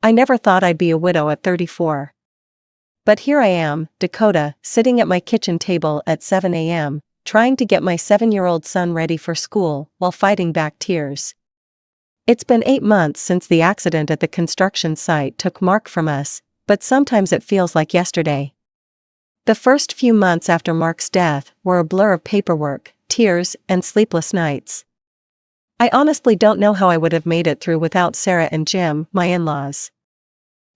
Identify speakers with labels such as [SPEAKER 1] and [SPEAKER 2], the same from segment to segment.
[SPEAKER 1] I never thought I'd be a widow at 34. But here I am, Dakota, sitting at my kitchen table at 7 a.m., trying to get my 7-year-old son ready for school while fighting back tears. It's been 8 months since the accident at the construction site took Mark from us, but sometimes it feels like yesterday. The first few months after Mark's death were a blur of paperwork, tears, and sleepless nights. I honestly don't know how I would have made it through without Sarah and Jim, my in-laws.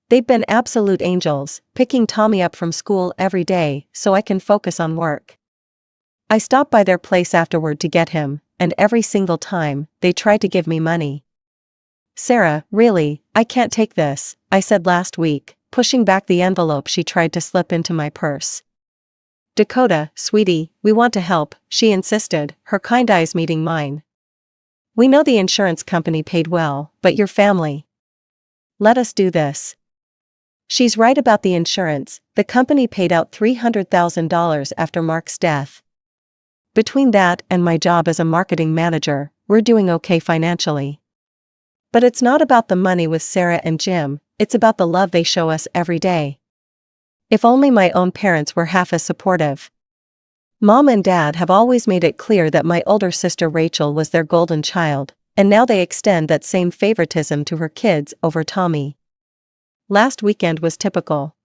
[SPEAKER 1] They've been absolute angels, picking Tommy up from school every day so I can focus on work. I stop by their place afterward to get him, and every single time, they try to give me money. "Sarah, really, I can't take this," I said last week, pushing back the envelope she tried to slip into my purse. "Dakota, sweetie, we want to help," she insisted, her kind eyes meeting mine. "We know the insurance company paid well, but your family. Let us do this." She's right about the insurance. The company paid out $300,000 after Mark's death. Between that and my job as a marketing manager, we're doing okay financially. But it's not about the money with Sarah and Jim, it's about the love they show us every day. If only my own parents were half as supportive. Mom and Dad have always made it clear that my older sister Rachel was their golden child, and now they extend that same favoritism to her kids over Tommy. Last weekend was typical.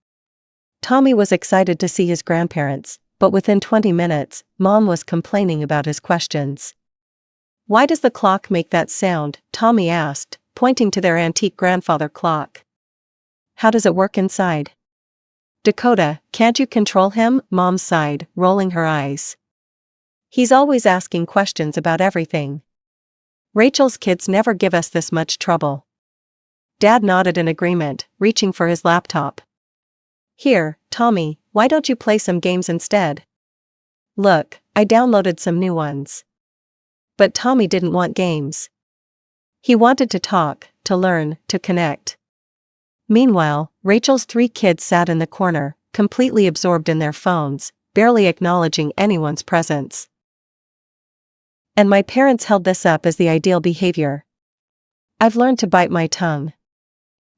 [SPEAKER 1] Tommy was excited to see his grandparents, but within 20 minutes, Mom was complaining about his questions. "Why does the clock make that sound?" Tommy asked, pointing to their antique grandfather clock. "How does it work inside?" "Dakota, can't you control him?" Mom sighed, rolling her eyes. "He's always asking questions about everything. Rachel's kids never give us this much trouble." Dad nodded in agreement, reaching for his laptop. "Here, Tommy, why don't you play some games instead?" "Look, I downloaded some new ones." But Tommy didn't want games. He wanted to talk, to learn, to connect. Meanwhile, Rachel's 3 kids sat in the corner, completely absorbed in their phones, barely acknowledging anyone's presence. And my parents held this up as the ideal behavior. I've learned to bite my tongue.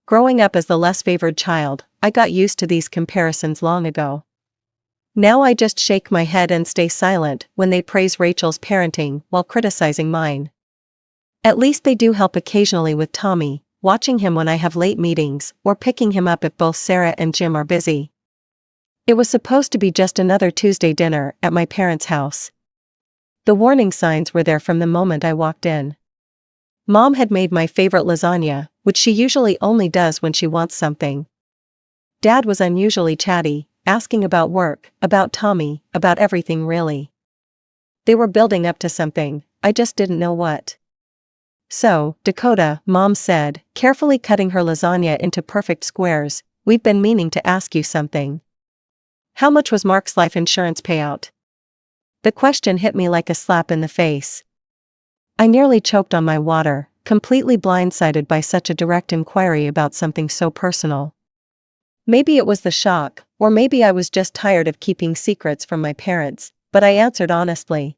[SPEAKER 1] Growing up as the less favored child, I got used to these comparisons long ago. Now I just shake my head and stay silent when they praise Rachel's parenting while criticizing mine. At least they do help occasionally with Tommy, watching him when I have late meetings or picking him up if both Sarah and Jim are busy. It was supposed to be just another Tuesday dinner at my parents' house. The warning signs were there from the moment I walked in. Mom had made my favorite lasagna, which she usually only does when she wants something. Dad was unusually chatty, asking about work, about Tommy, about everything really. They were building up to something, I just didn't know what. "So, Dakota," Mom said, carefully cutting her lasagna into perfect squares, "we've been meaning to ask you something. How much was Mark's life insurance payout?" The question hit me like a slap in the face. I nearly choked on my water, completely blindsided by such a direct inquiry about something so personal. Maybe it was the shock, or maybe I was just tired of keeping secrets from my parents, but I answered honestly.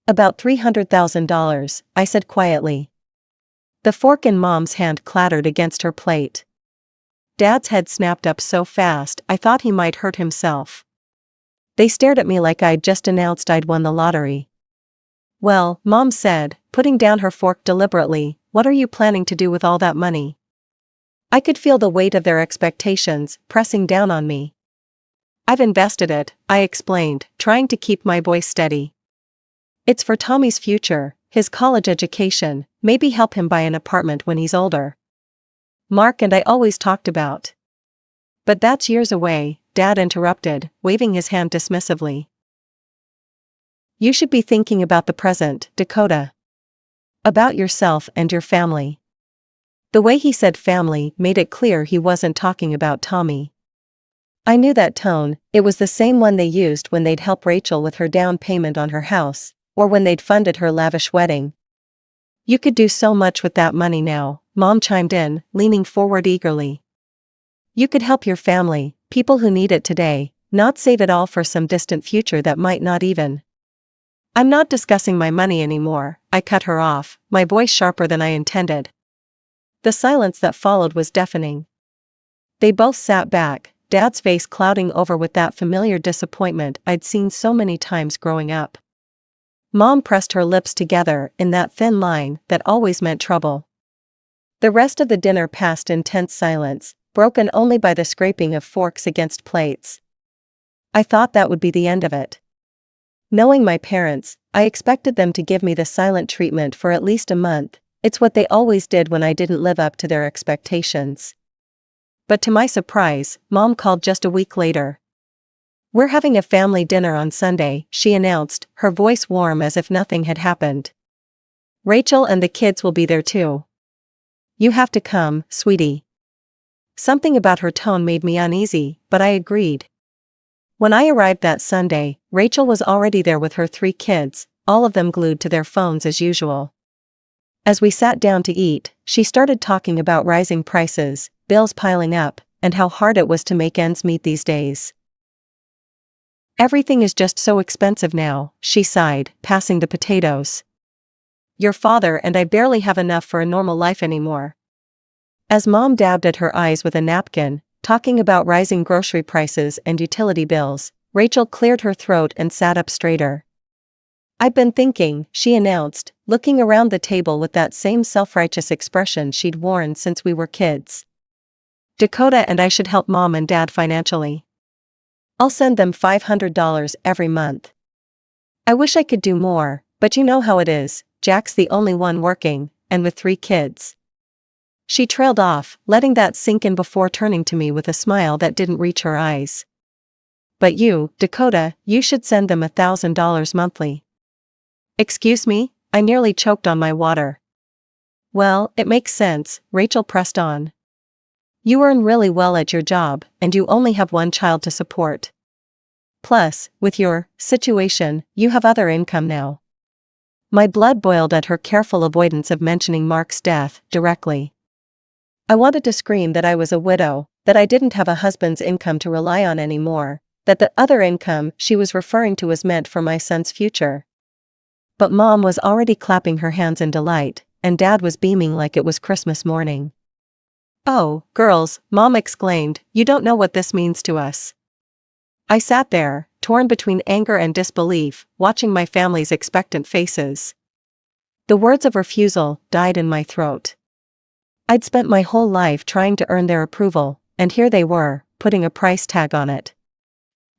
[SPEAKER 1] "About $300,000, I said quietly. The fork in Mom's hand clattered against her plate. Dad's head snapped up so fast I thought he might hurt himself. They stared at me like I'd just announced I'd won the lottery. "Well," Mom said, putting down her fork deliberately, "what are you planning to do with all that money?" I could feel the weight of their expectations pressing down on me. "I've invested it," I explained, trying to keep my voice steady. "It's for Tommy's future, his college education, maybe help him buy an apartment when he's older. Mark and I always talked about." "But that's years away," Dad interrupted, waving his hand dismissively. "You should be thinking about the present, Dakota. About yourself and your family." The way he said family made it clear he wasn't talking about Tommy. I knew that tone, it was the same one they used when they'd help Rachel with her down payment on her house, or when they'd funded her lavish wedding. "You could do so much with that money now," Mom chimed in, leaning forward eagerly. "You could help your family, people who need it today, not save it all for some distant future that might not even." "I'm not discussing my money anymore," I cut her off, my voice sharper than I intended. The silence that followed was deafening. They both sat back, Dad's face clouding over with that familiar disappointment I'd seen so many times growing up. Mom pressed her lips together in that thin line that always meant trouble. The rest of the dinner passed in tense silence, broken only by the scraping of forks against plates. I thought that would be the end of it. Knowing my parents, I expected them to give me the silent treatment for at least a month. It's what they always did when I didn't live up to their expectations. But to my surprise, Mom called just a week later. "We're having a family dinner on Sunday," she announced, her voice warm as if nothing had happened. "Rachel and the kids will be there too. You have to come, sweetie." Something about her tone made me uneasy, but I agreed. When I arrived that Sunday, Rachel was already there with her 3 kids, all of them glued to their phones as usual. As we sat down to eat, she started talking about rising prices, bills piling up, and how hard it was to make ends meet these days. "Everything is just so expensive now," she sighed, passing the potatoes. "Your father and I barely have enough for a normal life anymore." As Mom dabbed at her eyes with a napkin, talking about rising grocery prices and utility bills, Rachel cleared her throat and sat up straighter. "I've been thinking," she announced, looking around the table with that same self-righteous expression she'd worn since we were kids. "Dakota and I should help Mom and Dad financially. I'll send them $500 every month. I wish I could do more, but you know how it is, Jack's the only one working, and with 3 kids. She trailed off, letting that sink in before turning to me with a smile that didn't reach her eyes. "But you, Dakota, you should send them $1,000 monthly." "Excuse me?" I nearly choked on my water. "Well, it makes sense," Rachel pressed on. "You earn really well at your job, and you only have 1 child to support. Plus, with your situation, you have other income now." My blood boiled at her careful avoidance of mentioning Mark's death directly. I wanted to scream that I was a widow, that I didn't have a husband's income to rely on anymore, that the other income she was referring to was meant for my son's future. But Mom was already clapping her hands in delight, and Dad was beaming like it was Christmas morning. "Oh, girls," Mom exclaimed, "you don't know what this means to us." I sat there, torn between anger and disbelief, watching my family's expectant faces. The words of refusal died in my throat. I'd spent my whole life trying to earn their approval, and here they were, putting a price tag on it.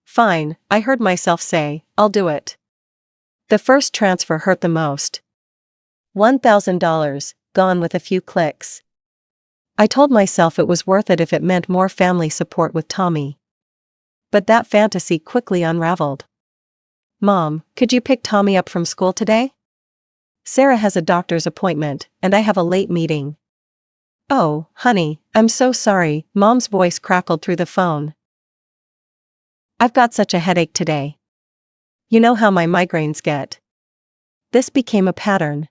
[SPEAKER 1] "Fine," I heard myself say, "I'll do it." The first transfer hurt the most. $1,000, gone with a few clicks. I told myself it was worth it if it meant more family support with Tommy. But that fantasy quickly unraveled. "Mom, could you pick Tommy up from school today? Sarah has a doctor's appointment, and I have a late meeting." "Oh, honey, I'm so sorry," Mom's voice crackled through the phone. "I've got such a headache today. You know how my migraines get." This became a pattern.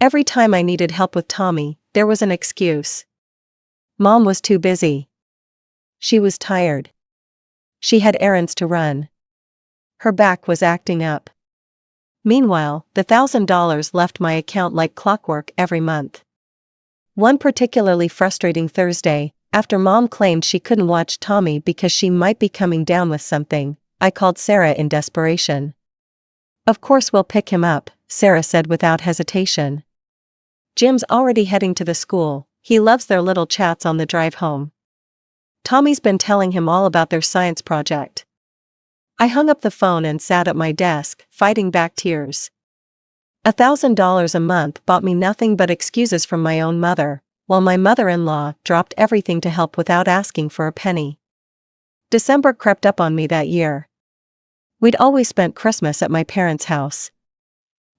[SPEAKER 1] Every time I needed help with Tommy, there was an excuse. Mom was too busy. She was tired. She had errands to run. Her back was acting up. Meanwhile, the $1,000 left my account like clockwork every month. One particularly frustrating Thursday, after Mom claimed she couldn't watch Tommy because she might be coming down with something, I called Sarah in desperation. "Of course we'll pick him up," Sarah said without hesitation. "Jim's already heading to the school, he loves their little chats on the drive home. Tommy's been telling him all about their science project." I hung up the phone and sat at my desk, fighting back tears. $1,000 a month bought me nothing but excuses from my own mother, while my mother-in-law dropped everything to help without asking for a penny. December crept up on me that year. We'd always spent Christmas at my parents' house.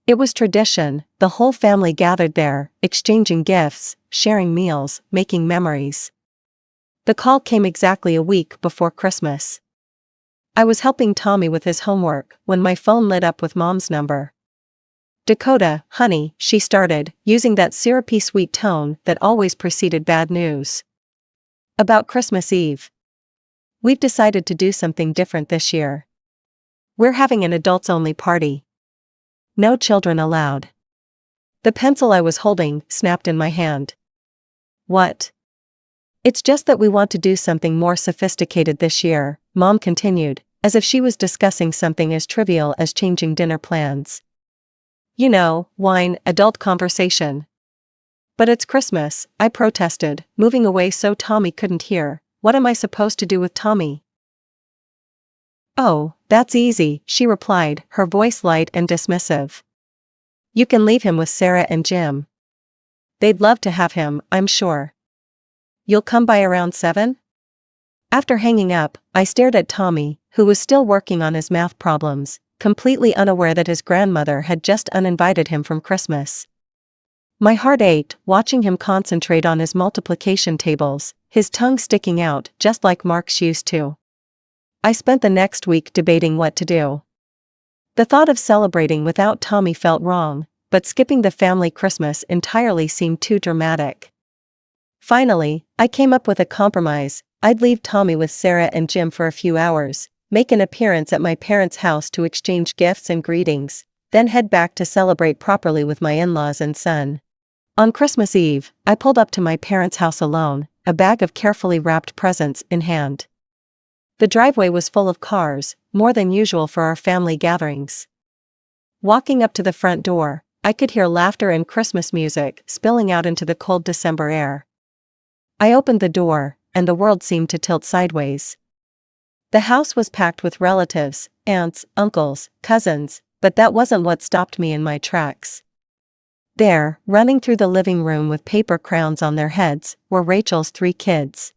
[SPEAKER 1] It was tradition, the whole family gathered there, exchanging gifts, sharing meals, making memories. The call came exactly a week before Christmas. I was helping Tommy with his homework when my phone lit up with Mom's number. "Dakota, honey," she started, using that syrupy sweet tone that always preceded bad news. "About Christmas Eve. We've decided to do something different this year. We're having an adults-only party. No children allowed." The pencil I was holding snapped in my hand. What? It's just that we want to do something more sophisticated this year, Mom continued, as if she was discussing something as trivial as changing dinner plans. You know, wine, adult conversation. But it's Christmas, I protested, moving away so Tommy couldn't hear. What am I supposed to do with Tommy? Oh, that's easy, she replied, her voice light and dismissive. You can leave him with Sarah and Jim. They'd love to have him, I'm sure. You'll come by around 7? After hanging up, I stared at Tommy, who was still working on his math problems, completely unaware that his grandmother had just uninvited him from Christmas. My heart ached, watching him concentrate on his multiplication tables, his tongue sticking out just like Mark's used to. I spent the next week debating what to do. The thought of celebrating without Tommy felt wrong, but skipping the family Christmas entirely seemed too dramatic. Finally, I came up with a compromise. I'd leave Tommy with Sarah and Jim for a few hours, make an appearance at my parents' house to exchange gifts and greetings, then head back to celebrate properly with my in-laws and son. On Christmas Eve, I pulled up to my parents' house alone, a bag of carefully wrapped presents in hand. The driveway was full of cars, more than usual for our family gatherings. Walking up to the front door, I could hear laughter and Christmas music spilling out into the cold December air. I opened the door, and the world seemed to tilt sideways. The house was packed with relatives, aunts, uncles, cousins, but that wasn't what stopped me in my tracks. There, running through the living room with paper crowns on their heads, were Rachel's 3 kids.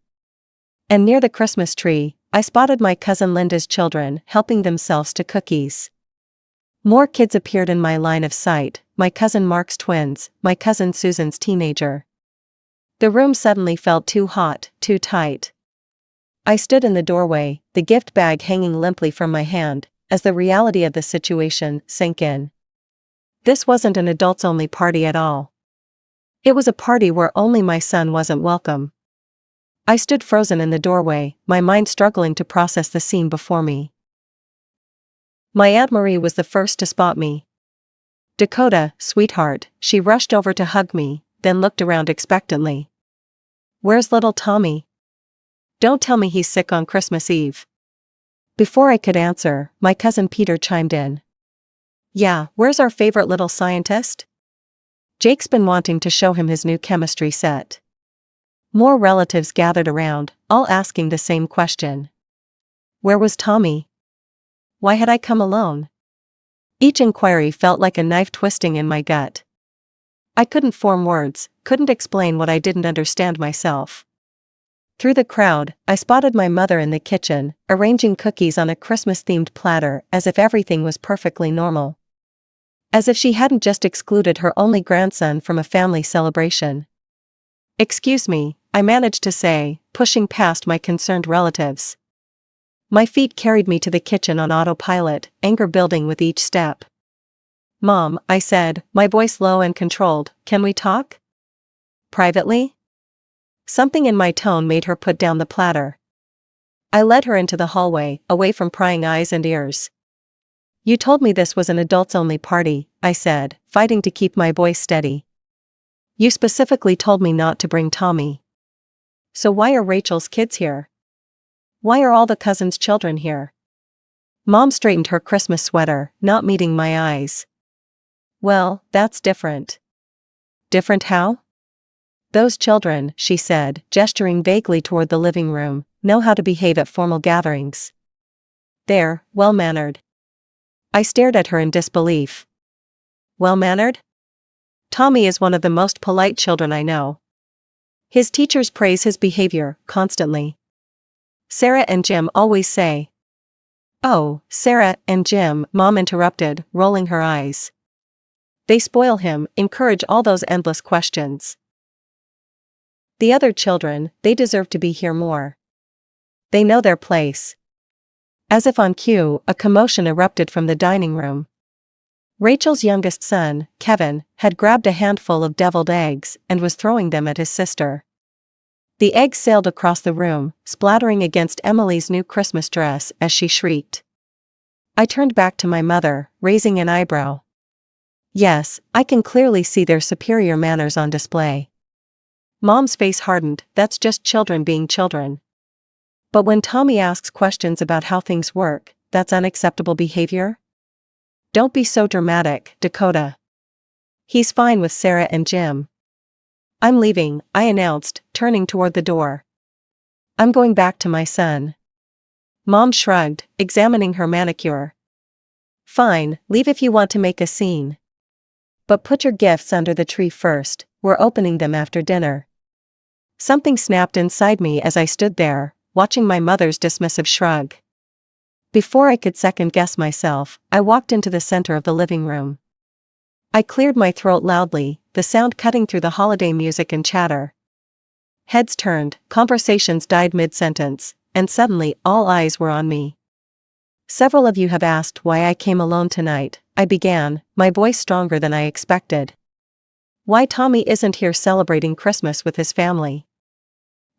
[SPEAKER 1] And near the Christmas tree, I spotted my cousin Linda's children helping themselves to cookies. More kids appeared in my line of sight, my cousin Mark's twins, my cousin Susan's teenager. The room suddenly felt too hot, too tight. I stood in the doorway, the gift bag hanging limply from my hand, as the reality of the situation sank in. This wasn't an adults-only party at all. It was a party where only my son wasn't welcome. I stood frozen in the doorway, my mind struggling to process the scene before me. My Aunt Marie was the first to spot me. "Dakota, sweetheart," she rushed over to hug me, then looked around expectantly. "Where's little Tommy? Don't tell me he's sick on Christmas Eve." Before I could answer, my cousin Peter chimed in. "Yeah, where's our favorite little scientist? Jake's been wanting to show him his new chemistry set." More relatives gathered around, all asking the same question. Where was Tommy? Why had I come alone? Each inquiry felt like a knife twisting in my gut. I couldn't form words, couldn't explain what I didn't understand myself. Through the crowd, I spotted my mother in the kitchen, arranging cookies on a Christmas-themed platter as if everything was perfectly normal. As if she hadn't just excluded her only grandson from a family celebration. "Excuse me," I managed to say, pushing past my concerned relatives. My feet carried me to the kitchen on autopilot, anger building with each step. "Mom," I said, my voice low and controlled, "can we talk? Privately?" Something in my tone made her put down the platter. I led her into the hallway, away from prying eyes and ears. "You told me this was an adults-only party," I said, fighting to keep my voice steady. "You specifically told me not to bring Tommy. So why are Rachel's kids here? Why are all the cousins' children here?" Mom straightened her Christmas sweater, not meeting my eyes. "Well, that's different." "Different how?" "Those children," she said, gesturing vaguely toward the living room, "know how to behave at formal gatherings. They're well-mannered." I stared at her in disbelief. "Well-mannered? Tommy is one of the most polite children I know. His teachers praise his behavior, constantly. Sarah and Jim always say." "Oh, Sarah and Jim," Mom interrupted, rolling her eyes. "They spoil him, encourage all those endless questions. The other children, they deserve to be here more. They know their place." As if on cue, a commotion erupted from the dining room. Rachel's youngest son, Kevin, had grabbed a handful of deviled eggs and was throwing them at his sister. The eggs sailed across the room, splattering against Emily's new Christmas dress as she shrieked. I turned back to my mother, raising an eyebrow. "Yes, I can clearly see their superior manners on display. Mom's face hardened. That's just children being children. But when Tommy asks questions about how things work, that's unacceptable behavior? Don't be so dramatic, Dakota. He's fine with Sarah and Jim. I'm leaving, I announced, turning toward the door. I'm going back to my son. Mom shrugged, examining her manicure. Fine, leave if you want to make a scene. But put your gifts under the tree first, we're opening them after dinner. Something snapped inside me as I stood there, watching my mother's dismissive shrug. Before I could second-guess myself, I walked into the center of the living room. I cleared my throat loudly, the sound cutting through the holiday music and chatter. Heads turned, conversations died mid-sentence, and suddenly all eyes were on me. Several of you have asked why I came alone tonight, I began, my voice stronger than I expected. Why Tommy isn't here celebrating Christmas with his family.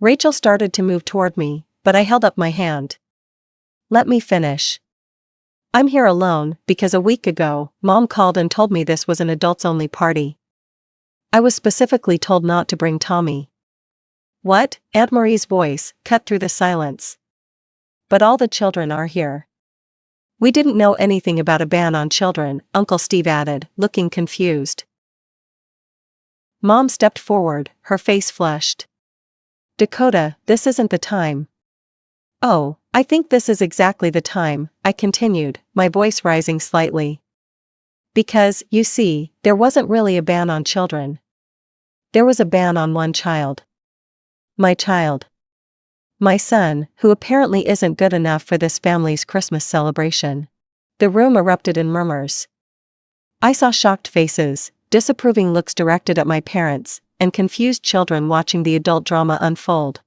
[SPEAKER 1] Rachel started to move toward me, but I held up my hand. Let me finish. I'm here alone because a week ago, Mom called and told me this was an adults-only party. I was specifically told not to bring Tommy. What? Aunt Marie's voice cut through the silence. But all the children are here. We didn't know anything about a ban on children, Uncle Steve added, looking confused. Mom stepped forward, her face flushed. Dakota, this isn't the time. Oh, I think this is exactly the time, I continued, my voice rising slightly. Because, you see, there wasn't really a ban on children. There was a ban on one child. My child. My son, who apparently isn't good enough for this family's Christmas celebration. The room erupted in murmurs. I saw shocked faces, disapproving looks directed at my parents, and confused children watching the adult drama unfold.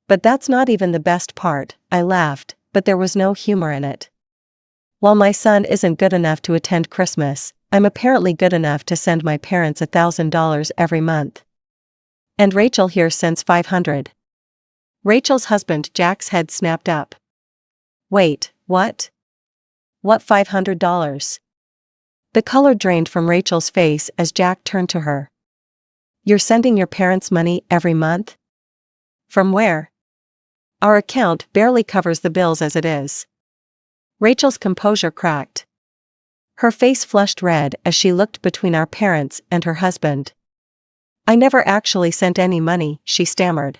[SPEAKER 1] But that's not even the best part, I laughed, but there was no humor in it. While my son isn't good enough to attend Christmas, I'm apparently good enough to send my parents $1,000 every month. And Rachel here sends $500. Rachel's husband Jack's head snapped up. Wait, what? What $500? The color drained from Rachel's face as Jack turned to her. You're sending your parents money every month? From where? Our account barely covers the bills as it is. Rachel's composure cracked. Her face flushed red as she looked between our parents and her husband. I never actually sent any money, she stammered.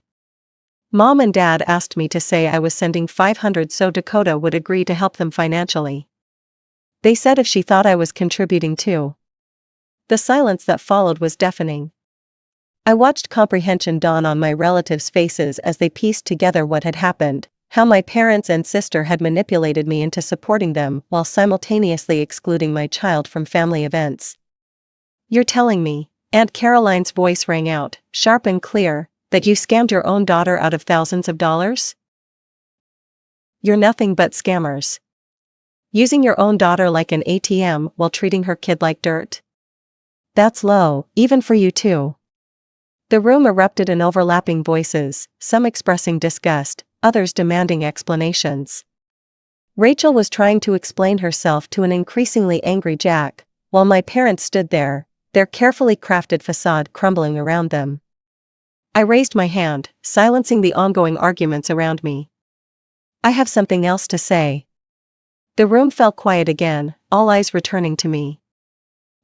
[SPEAKER 1] Mom and Dad asked me to say I was sending $500 so Dakota would agree to help them financially. They said if she thought I was contributing too. The silence that followed was deafening. I watched comprehension dawn on my relatives' faces as they pieced together what had happened, how my parents and sister had manipulated me into supporting them while simultaneously excluding my child from family events. You're telling me, Aunt Caroline's voice rang out, sharp and clear, that you scammed your own daughter out of thousands of dollars? You're nothing but scammers. Using your own daughter like an ATM while treating her kid like dirt? That's low, even for you too. The room erupted in overlapping voices, some expressing disgust, others demanding explanations. Rachel was trying to explain herself to an increasingly angry Jack, while my parents stood there, their carefully crafted facade crumbling around them. I raised my hand, silencing the ongoing arguments around me. I have something else to say. The room fell quiet again, all eyes returning to me.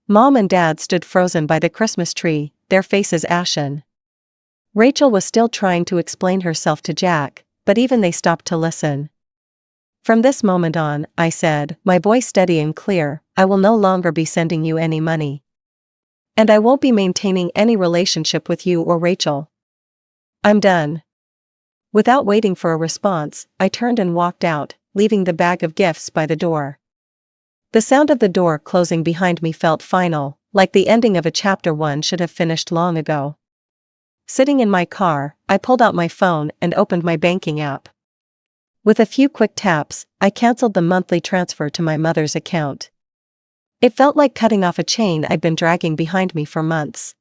[SPEAKER 1] Mom and Dad stood frozen by the Christmas tree, their faces ashen. Rachel was still trying to explain herself to Jack, but even they stopped to listen. From this moment on, I said, my voice steady and clear, I will no longer be sending you any money. And I won't be maintaining any relationship with you or Rachel. I'm done. Without waiting for a response, I turned and walked out, leaving the bag of gifts by the door. The sound of the door closing behind me felt final, like the ending of a chapter one should have finished long ago. Sitting in my car, I pulled out my phone and opened my banking app. With a few quick taps, I canceled the monthly transfer to my mother's account. It felt like cutting off a chain I'd been dragging behind me for months.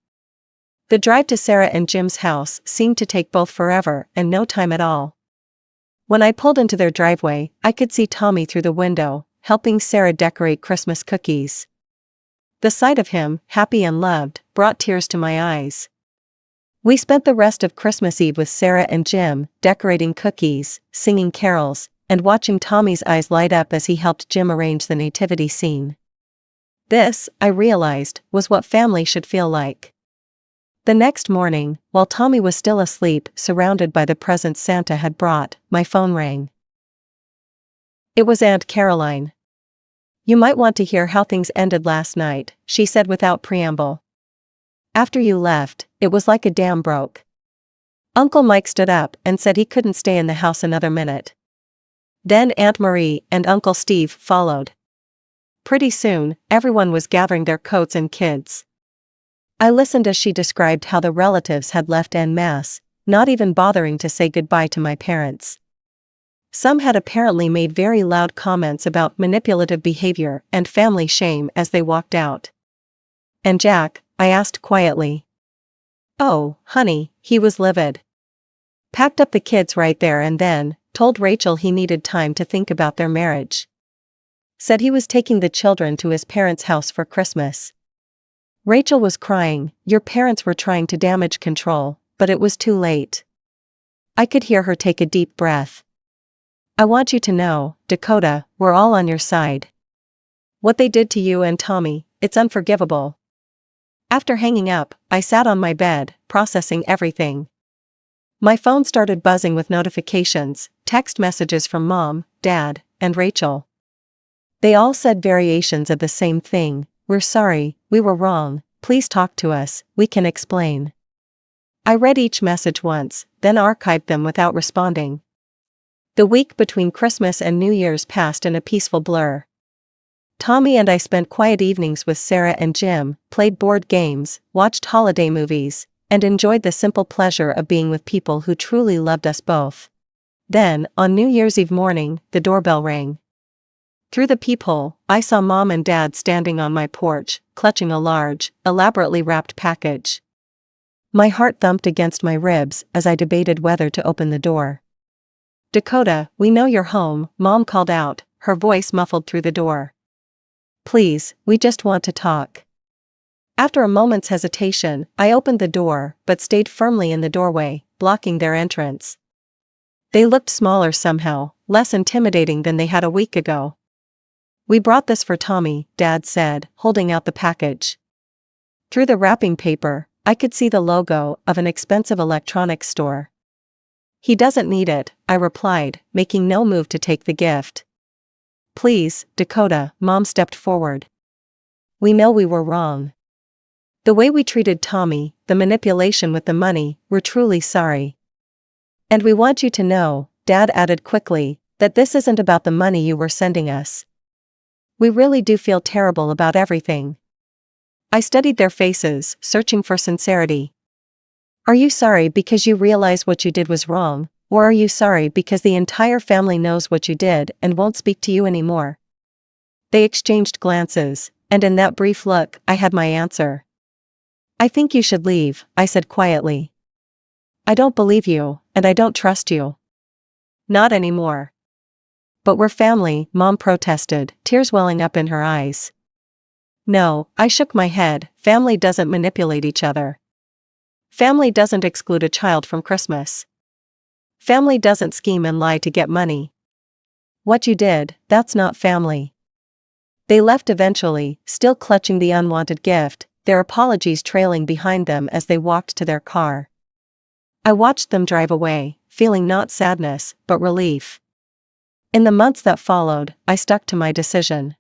[SPEAKER 1] The drive to Sarah and Jim's house seemed to take both forever and no time at all. When I pulled into their driveway, I could see Tommy through the window, helping Sarah decorate Christmas cookies. The sight of him, happy and loved, brought tears to my eyes. We spent the rest of Christmas Eve with Sarah and Jim, decorating cookies, singing carols, and watching Tommy's eyes light up as he helped Jim arrange the nativity scene. This, I realized, was what family should feel like. The next morning, while Tommy was still asleep, surrounded by the presents Santa had brought, my phone rang. It was Aunt Caroline. "You might want to hear how things ended last night," she said without preamble. "After you left, it was like a dam broke. Uncle Mike stood up and said he couldn't stay in the house another minute. Then Aunt Marie and Uncle Steve followed. Pretty soon, everyone was gathering their coats and kids. I listened as she described how the relatives had left en masse, not even bothering to say goodbye to my parents. Some had apparently made very loud comments about manipulative behavior and family shame as they walked out. "And Jack?" I asked quietly. "Oh, honey," he was livid. "Packed up the kids right there and then, told Rachel he needed time to think about their marriage. Said he was taking the children to his parents' house for Christmas. Rachel was crying. Your parents were trying to damage control, but it was too late." I could hear her take a deep breath. "I want you to know, Dakota, we're all on your side. What they did to you and Tommy, it's unforgivable." After hanging up, I sat on my bed, processing everything. My phone started buzzing with notifications, text messages from Mom, Dad, and Rachel. They all said variations of the same thing: "We're sorry, we were wrong, please talk to us, we can explain." I read each message once, then archived them without responding. The week between Christmas and New Year's passed in a peaceful blur. Tommy and I spent quiet evenings with Sarah and Jim, played board games, watched holiday movies, and enjoyed the simple pleasure of being with people who truly loved us both. Then, on New Year's Eve morning, the doorbell rang. Through the peephole, I saw Mom and Dad standing on my porch, clutching a large, elaborately wrapped package. My heart thumped against my ribs as I debated whether to open the door. "Dakota, we know you're home," Mom called out, her voice muffled through the door. "Please, we just want to talk." After a moment's hesitation, I opened the door, but stayed firmly in the doorway, blocking their entrance. They looked smaller somehow, less intimidating than they had a week ago. "We brought this for Tommy," Dad said, holding out the package. Through the wrapping paper, I could see the logo of an expensive electronics store. "He doesn't need it," I replied, making no move to take the gift. "Please, Dakota," Mom stepped forward. "We know we were wrong. The way we treated Tommy, the manipulation with the money, we're truly sorry. And we want you to know," Dad added quickly, "that this isn't about the money you were sending us. We really do feel terrible about everything." I studied their faces, searching for sincerity. "Are you sorry because you realize what you did was wrong, or are you sorry because the entire family knows what you did and won't speak to you anymore?" They exchanged glances, and in that brief look, I had my answer. "I think you should leave," I said quietly. "I don't believe you, and I don't trust you. Not anymore." "But we're family," Mom protested, tears welling up in her eyes. "No," I shook my head, "family doesn't manipulate each other. Family doesn't exclude a child from Christmas. Family doesn't scheme and lie to get money. What you did, that's not family." They left eventually, still clutching the unwanted gift, their apologies trailing behind them as they walked to their car. I watched them drive away, feeling not sadness, but relief. In the months that followed, I stuck to my decision.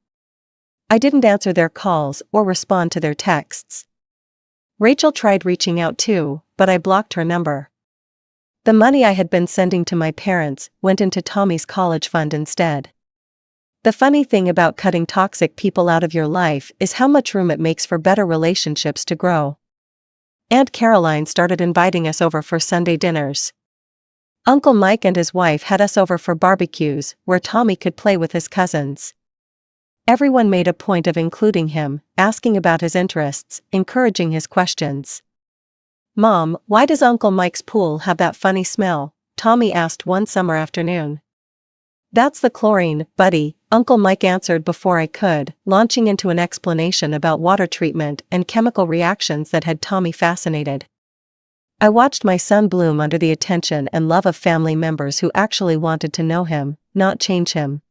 [SPEAKER 1] I didn't answer their calls or respond to their texts. Rachel tried reaching out too, but I blocked her number. The money I had been sending to my parents went into Tommy's college fund instead. The funny thing about cutting toxic people out of your life is how much room it makes for better relationships to grow. Aunt Caroline started inviting us over for Sunday dinners. Uncle Mike and his wife had us over for barbecues, where Tommy could play with his cousins. Everyone made a point of including him, asking about his interests, encouraging his questions. "Mom, why does Uncle Mike's pool have that funny smell?" Tommy asked one summer afternoon. "That's the chlorine, buddy," Uncle Mike answered before I could, launching into an explanation about water treatment and chemical reactions that had Tommy fascinated. I watched my son bloom under the attention and love of family members who actually wanted to know him, not change him.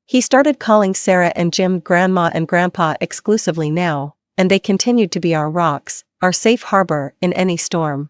[SPEAKER 1] He started calling Sarah and Jim Grandma and Grandpa exclusively now, and they continued to be our rocks, our safe harbor in any storm.